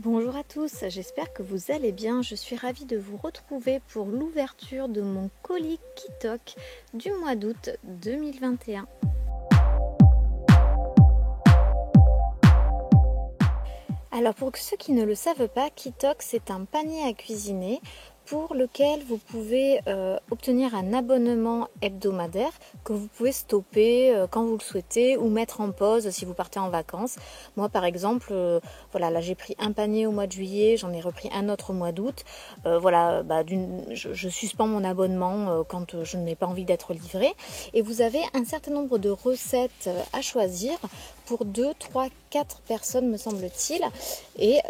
Bonjour à tous, j'espère que vous allez bien. Je suis ravie de vous retrouver pour l'ouverture de mon colis Kitok du mois d'août 2021. Alors pour ceux qui ne le savent pas, Kitok c'est un panier à cuisiner pour lequel vous pouvez obtenir un abonnement hebdomadaire que vous pouvez stopper quand vous le souhaitez ou mettre en pause si vous partez en vacances. Moi par exemple, voilà, là j'ai pris un panier au mois de juillet, j'en ai repris un autre au mois d'août. Voilà, je suspends mon abonnement quand je n'ai pas envie d'être livrée. Et vous avez un certain nombre de recettes à choisir pour 2, 3, 4 personnes me semble-t-il. Et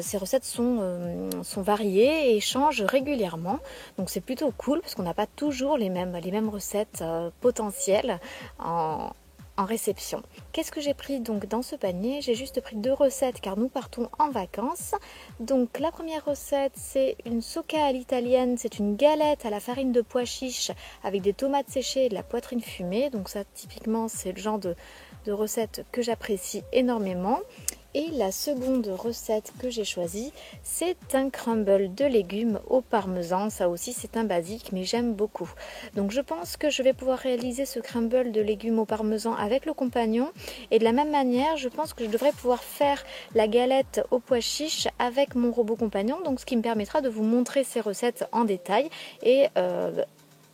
ces recettes sont variées et changent régulièrement, donc c'est plutôt cool parce qu'on n'a pas toujours les mêmes recettes potentielles en réception. Qu'est-ce que j'ai pris donc dans ce panier? J'ai juste pris 2 recettes car nous partons en vacances. Donc la première recette, c'est une socca à l'italienne, c'est une galette à la farine de pois chiche avec des tomates séchées et de la poitrine fumée. Donc ça typiquement c'est le genre de recette que j'apprécie énormément. Et la seconde recette que j'ai choisie, c'est un crumble de légumes au parmesan. Ça aussi c'est un basique mais j'aime beaucoup. Donc je pense que je vais pouvoir réaliser ce crumble de légumes au parmesan avec le compagnon. Et de la même manière, je pense que je devrais pouvoir faire la galette aux pois chiches avec mon robot compagnon. Donc ce qui me permettra de vous montrer ces recettes en détail et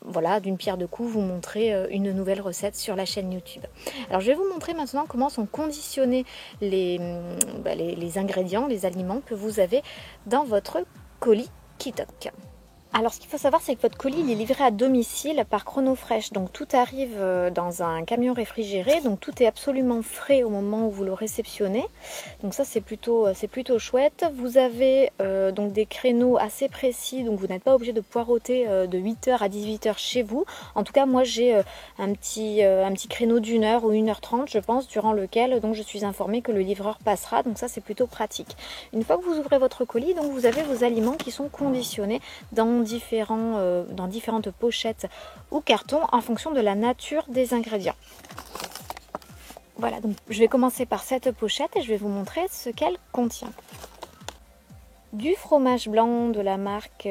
voilà, d'une pierre deux coups, vous montrer une nouvelle recette sur la chaîne YouTube. Alors je vais vous montrer maintenant comment sont conditionnés les ingrédients, les aliments que vous avez dans votre colis Kitok. Alors ce qu'il faut savoir, c'est que votre colis il est livré à domicile par Chronofresh, donc tout arrive dans un camion réfrigéré, donc tout est absolument frais au moment où vous le réceptionnez. Donc ça c'est plutôt chouette. Vous avez donc des créneaux assez précis, donc vous n'êtes pas obligé de poireauter de 8h à 18h chez vous. En tout cas moi j'ai un petit créneau d'1 heure ou 1h30 je pense, durant lequel donc je suis informée que le livreur passera, donc ça c'est plutôt pratique. Une fois que vous ouvrez votre colis, donc vous avez vos aliments qui sont conditionnés dans différentes pochettes ou cartons en fonction de la nature des ingrédients. Voilà, donc je vais commencer par cette pochette et je vais vous montrer ce qu'elle contient. Du fromage blanc de la marque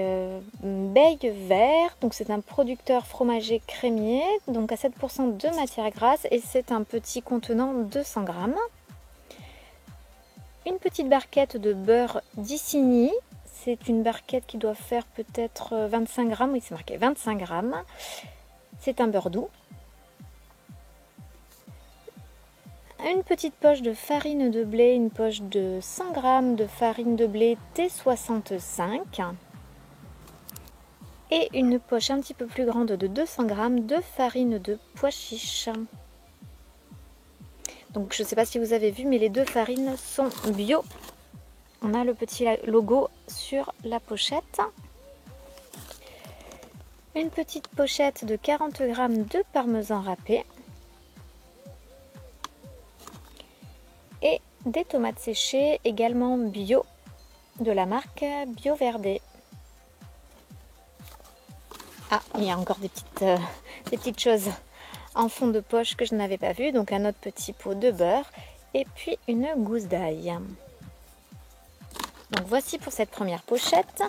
Beille Vert, donc c'est un producteur fromager crémier, donc à 7% de matière grasse et c'est un petit contenant de 100 grammes. Une petite barquette de beurre d'Issigny. C'est une barquette qui doit faire peut-être 25 grammes. Oui, c'est marqué 25 grammes. C'est un beurre doux. Une petite poche de farine de blé, une poche de 100 grammes de farine de blé T65. Et une poche un petit peu plus grande de 200 grammes de farine de pois chiche. Donc je ne sais pas si vous avez vu, mais les deux farines sont bio. On a le petit logo sur la pochette. Une petite pochette de 40 g de parmesan râpé. Et des tomates séchées, également bio, de la marque Bio Verde. Ah, il y a encore des petites choses en fond de poche que je n'avais pas vues. Donc un autre petit pot de beurre et puis une gousse d'ail. Donc voici pour cette première pochette.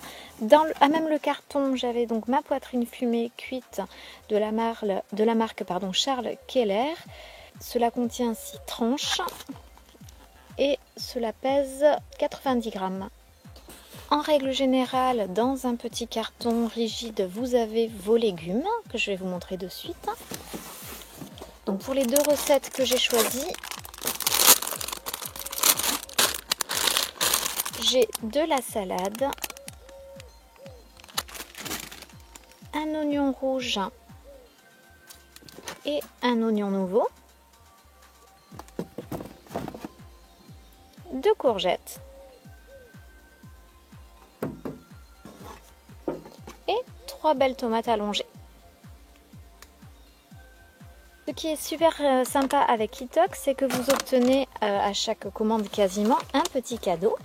À même le carton, j'avais donc ma poitrine fumée cuite de la marque Charles Keller. Cela contient 6 tranches et cela pèse 90 grammes. En règle générale, dans un petit carton rigide, vous avez vos légumes que je vais vous montrer de suite. Donc pour les deux recettes que j'ai choisies, j'ai de la salade, un oignon rouge et un oignon nouveau, 2 courgettes et 3 belles tomates allongées. Ce qui est super sympa avec Kitok, c'est que vous obtenez à chaque commande quasiment un petit cadeau.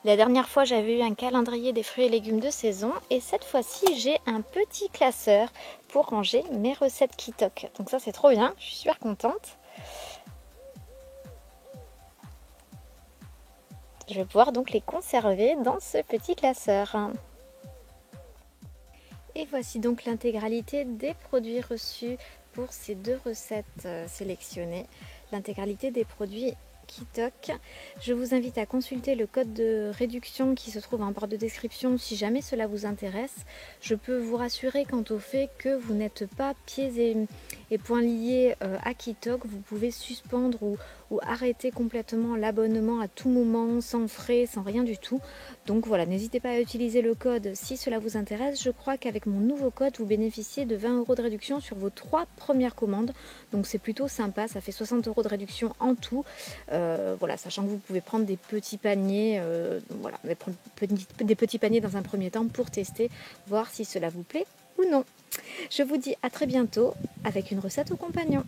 La dernière fois, j'avais eu un calendrier des fruits et légumes de saison et cette fois-ci, j'ai un petit classeur pour ranger mes recettes Kitok. Donc ça, c'est trop bien, je suis super contente. Je vais pouvoir donc les conserver dans ce petit classeur. Et voici donc l'intégralité des produits reçus pour ces 2 recettes sélectionnées. L'intégralité des produits Kitok. Je vous invite à consulter le code de réduction qui se trouve en barre de description si jamais cela vous intéresse. Je peux vous rassurer quant au fait que vous n'êtes pas pieds et poings liés à Kitok. Vous pouvez suspendre ou arrêter complètement l'abonnement à tout moment, sans frais, sans rien du tout. Donc voilà, n'hésitez pas à utiliser le code si cela vous intéresse. Je crois qu'avec mon nouveau code, vous bénéficiez de 20 € de réduction sur vos 3 premières commandes. Donc c'est plutôt sympa, ça fait 60 € de réduction en tout. Voilà, sachant que vous pouvez prendre des petits paniers, voilà, des petits paniers dans un premier temps pour tester, voir si cela vous plaît ou non. Je vous dis à très bientôt avec une recette au compagnon.